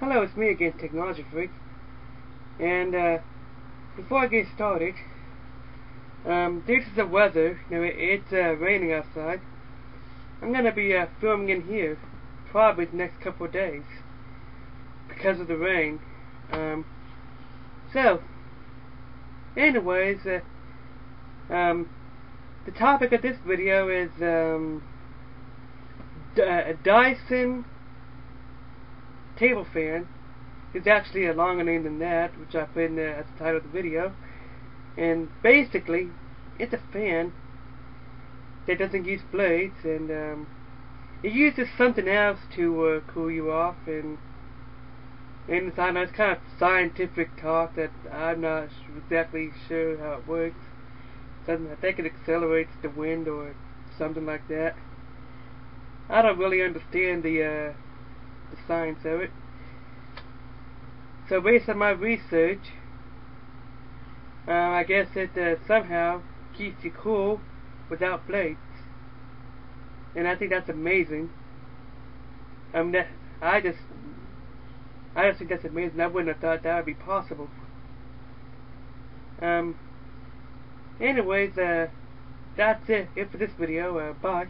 Hello, it's me again, Technology Freak. And before I get started, due to the weather, it's raining outside. I'm gonna be filming in here probably the next couple of days because of the rain. So, anyways, the topic of this video is a Dyson table fan. It's actually a longer name than that, which I put in as the title of the video. And basically, it's a fan that doesn't use blades, and it uses something else to cool you off. And it's kind of scientific talk that I'm not exactly sure how it works. I think it accelerates the wind or something like that. I don't really understand the science of it. So based on my research, I guess it somehow keeps you cool without blades, and I think that's amazing. I just think that's amazing. I wouldn't have thought that would be possible. Anyways, that's it for this video. Bye.